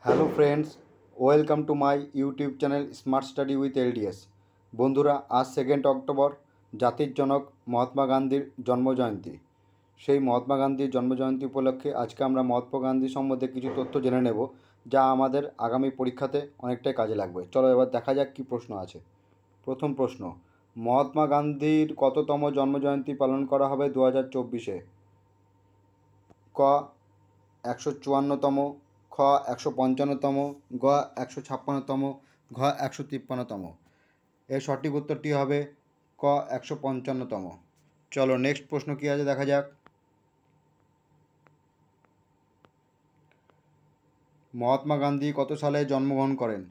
Hello friends, welcome to my YouTube channel smart study with LDS. বন্ধুরা, আজ 2 October জাতির জনক মহাত্মা গান্ধীর জন্মজয়ন্তী। সেই মহাত্মা গান্ধীর জন্মজয়ন্তী উপলক্ষে আজকে আমরা মহাত্মা গান্ধী সম্বন্ধে কিছু তথ্য জেনে নেব, যা আমাদের আগামী পরীক্ষাতে অনেকটাই কাজে লাগবে। চলো এবার দেখা যাক কী প্রশ্ন আছে। প্রথম প্রশ্ন, মহাত্মা গান্ধীর কততম জন্মজয়ন্তী পালন করা হবে 2024-এ? ক 154তম, খ 155তম, গ 156তম, ঘ 153তম। এর সঠিক উত্তরটি হবে ক 155তম। চলো নেক্সট প্রশ্ন কী আছে দেখা যাক। মহাত্মা গান্ধী কত সালে জন্মগ্রহণ করেন?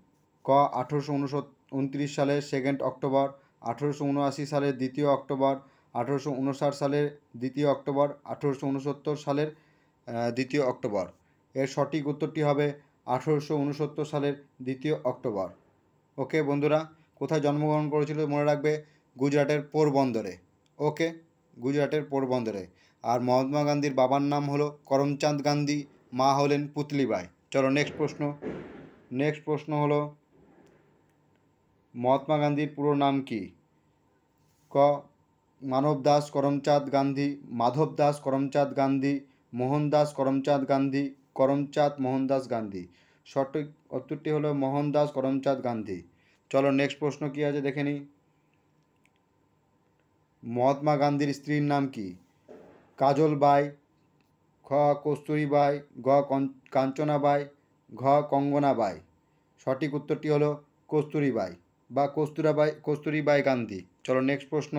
ক 1829 সালের 2 অক্টোবর, 1879 সালের 2 অক্টোবর, 1859 সালের 2 অক্টোবর, 1869 সালের 2 অক্টোবর। এর সঠিক উত্তরটি হবে 1869 সালের 2 অক্টোবর। ওকে বন্ধুরা, কোথায় জন্মগ্রহণ করেছিল মনে রাখবে, গুজরাটের পোরবন্দরে। ওকে, গুজরাটের পোরবন্দরে। আর মহাত্মা গান্ধীর বাবার নাম হলো করমচাঁদ গান্ধী, মা হলেন পুতলিবাই। চলো নেক্সট প্রশ্ন হলো, মহাত্মা গান্ধীর পুরো নাম কি? ক মানব দাস করমচাঁদ গান্ধী, মাধব দাস করমচাঁদ গান্ধী, মোহনদাস করমচাঁদ গান্ধী, করমচাঁদ মোহনদাস গান্ধী। সঠিক উত্তরটি হলো মোহনদাস করমচাঁদ গান্ধী। চলো নেক্সট প্রশ্ন কি আছে দেখে নিই। মহাত্মা গান্ধীর স্ত্রীর নাম কি? কাজল বাই, খ কস্তুরীবাই, গ কাঞ্চনাবাই, ঘ কঙ্গনাবাই। সঠিক উত্তরটি হলো কস্তুরীবাই বা কস্তুরীবাই গান্ধী। চলো নেক্সট প্রশ্ন,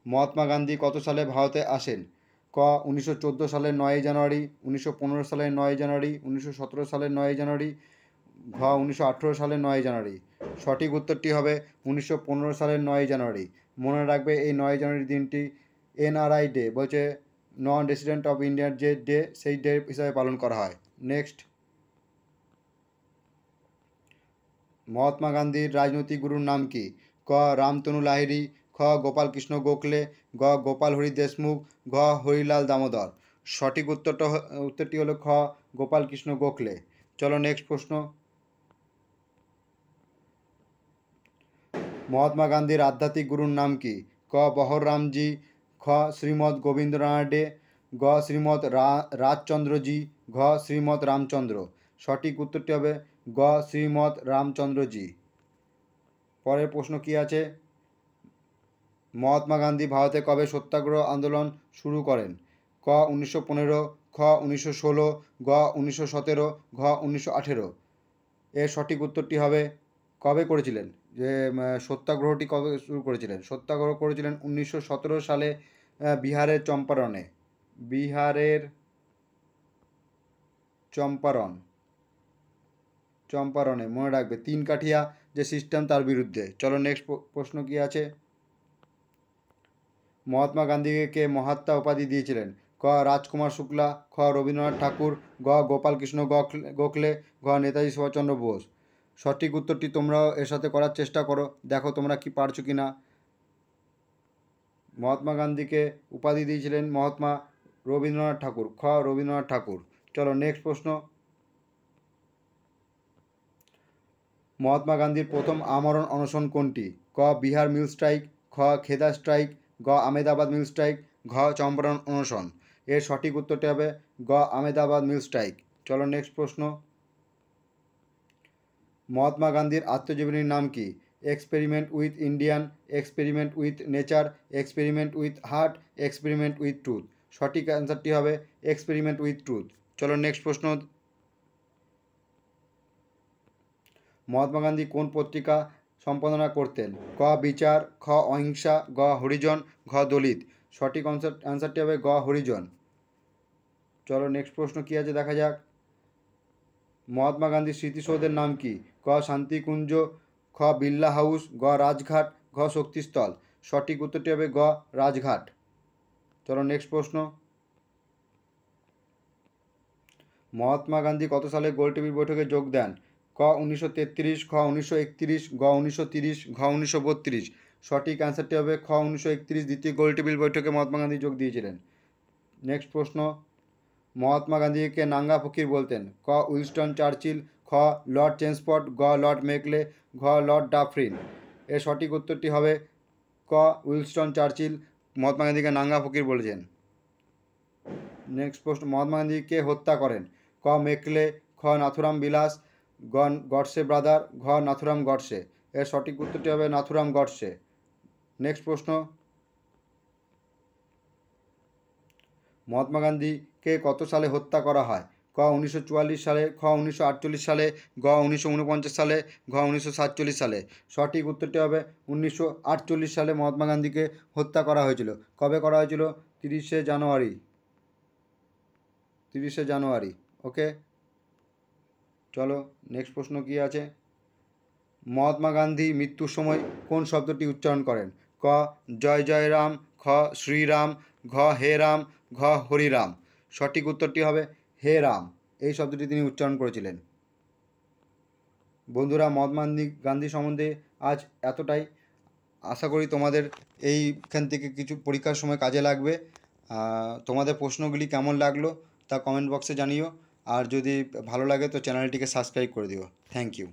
মহাত্মা গান্ধী কত সালে ভারতে আসেন? ক 1914 সালের 9 জানুয়ারি, 1915 সালের 9 জানুয়ারি, 1917 সালের 9 জানুয়ারি, ঘ 1918 সালের 9 জানুয়ারি। সঠিক উত্তরটি হবে 1915 সালের 9 জানুয়ারি। মনে রাখবে এই 9 জানুয়ারি দিনটি এনআরআই ডে, বলছে নন রেসিডেন্ট অফ ইন্ডিয়ার যে ডে, সেই ডে হিসাবে পালন করা হয়। নেক্সট, মহাত্মা গান্ধীর রাজনৈতিক গুরুর নাম কি? ক রামতনু লাহিড়ী, খ গোপাল কৃষ্ণ গোখলে, গ গোপাল হরি দেশমুখ, ঘ হরিলাল দামোদর। সঠিক উত্তরটি হলো খ গোপাল কৃষ্ণ গোখলে। চলো নেক্সট প্রশ্ন, মহাত্মা গান্ধীর আধ্যাত্মিক গুরুর নাম কি? ক বহর রামজি, খ শ্রীমৎ গোবিন্দ রানাডে, গ শ্রীমৎ রাজচন্দ্রজি, ঘ শ্রীমৎ রামচন্দ্র। সঠিক উত্তরটি হবে গ শ্রীমৎ রামচন্দ্রজি। পরের প্রশ্ন কি আছে, মহাত্মা গান্ধী ভারতে কবে সত্যাগ্রহ আন্দোলন শুরু করেন? ক 1915, খ 1916, গ 1917, ঘ 1918। এর সঠিক উত্তরটি হবে কবে করেছিলেন, যে সত্যাগ্রহটি কবে শুরু করেছিলেন? সত্যাগ্রহ করেছিলেন 1917 সালে বিহারের চম্পারণে মনে রাখবে, 3 কাঠিয়া যে সিস্টেম তার বিরুদ্ধে। চলো নেক্সট প্রশ্ন কি আছে, মহাত্মা গান্ধীকে মহাত্মা উপাধি দিয়েছিলেন? ক রাজকুমার শুক্লা, খ রবীন্দ্রনাথ ঠাকুর, গ গোপাল কৃষ্ণ গোখলে, ঘ নেতাজি সুভাষচন্দ্র বোস। সঠিক উত্তরটি তোমরাও এর সাথে করার চেষ্টা করো, দেখো তোমরা কি পারছো কি না। মহাত্মা গান্ধীকে উপাধি দিয়েছিলেন মহাত্মা রবীন্দ্রনাথ ঠাকুর, খ রবীন্দ্রনাথ ঠাকুর। চলো নেক্সট প্রশ্ন, মহাত্মা গান্ধীর প্রথম আমরণ অনশন কোনটি? ক বিহার মিল স্ট্রাইক, খ খেদা স্ট্রাইক, গ আমেদাবাদ মিল স্ট্রাইক, ঘ চম্পারণ অনশন। এর সঠিক উত্তরটি হবে গ আমেদাবাদ মিল স্ট্রাইক। চলো নেক্সট প্রশ্ন, মহাত্মা গান্ধীর আত্মজীবনীর নাম কি? Experiment with Indian, experiment with nature, experiment with heart, experiment with truth. সঠিক অ্যান্সারটি হবে এক্সপেরিমেন্ট উইথ ট্রুথ। চলো নেক্সট প্রশ্ন, মহাত্মা গান্ধী কোন পত্রিকা সম্পাদনা করতেন? ক বিচার, খ অহিংসা, গ হরিজন, ঘ দলিত। সঠিক অ্যান্সারটি হবে গ হরিজন। চলো নেক্সট প্রশ্ন কী আছে দেখা যাক, মহাত্মা গান্ধীর স্মৃতিসৌধের নাম কি? ক শান্তিকুঞ্জ, খ বিড়লা হাউস, গ রাজঘাট, ঘ শক্তিস্থল। সঠিক উত্তরটি হবে গ রাজঘাট। চলো নেক্সট প্রশ্ন, মহাত্মা গান্ধী কত সালে গোলটেবিল বৈঠকে যোগ দেন? ক 1933, খ 1931, গ 1930, ঘ 1932। সঠিক অ্যান্সারটি হবে খ 1931, দ্বিতীয় গোলটেবিল বৈঠকে মহাত্মা গান্ধী যোগ দিয়েছিলেন। নেক্সট প্রশ্ন, মহাত্মা গান্ধীকে নাঙ্গা ফকির বলতেন? ক উইনস্টন চার্চিল, খ লর্ড চেমস্ফোর্ড, গ লর্ড মেকলে, ঘ লর্ড ডাফরিন। এর সঠিক উত্তরটি হবে ক উইনস্টন চার্চিল মহাত্মা গান্ধীকে নাঙ্গা ফকির বলেছেন। নেক্সট প্রশ্ন, মহাত্মা গান্ধীকে হত্যা করেন? ক মেকলে, খ নাথুরাম বিলাস, গ গডসে ব্রাদার, ঘ নাথুরাম গডসে। এর সঠিক উত্তরটি হবে নাথুরাম গডসে। নেক্সট প্রশ্ন, মহাত্মা গান্ধীকে কত সালে হত্যা করা হয়? ক 1944 সালে, খ 1948 সালে, গ 1949 সালে, ঘ 1947 সালে। সঠিক উত্তরটি হবে 1948 সালে মহাত্মা গান্ধীকে হত্যা করা হয়েছিল। কবে করা হয়েছিল? 30শে জানুয়ারি। ওকে, চলো নেক্সট প্রশ্ন কী আছে। মহাত্মা গান্ধী মৃত্যুর সময় কোন শব্দটি উচ্চারণ করেন? ক জয় জয় রাম, খ শ্রীরাম, ঘ হে রাম, ঘ হরিরাম। সঠিক উত্তরটি হবে হে রাম, এই শব্দটি তিনি উচ্চারণ করেছিলেন। বন্ধুরা, মহাত্মা গান্ধী সম্বন্ধে আজ এতটাই। আশা করি তোমাদের এইখান থেকে কিছু পরীক্ষার সময় কাজে লাগবে। তোমাদের প্রশ্নগুলি কেমন লাগলো তা কমেন্ট বক্সে জানিও, আর যদি ভালো লাগে তো চ্যানেলটিকে সাবস্ক্রাইব করে দিও। Thank you.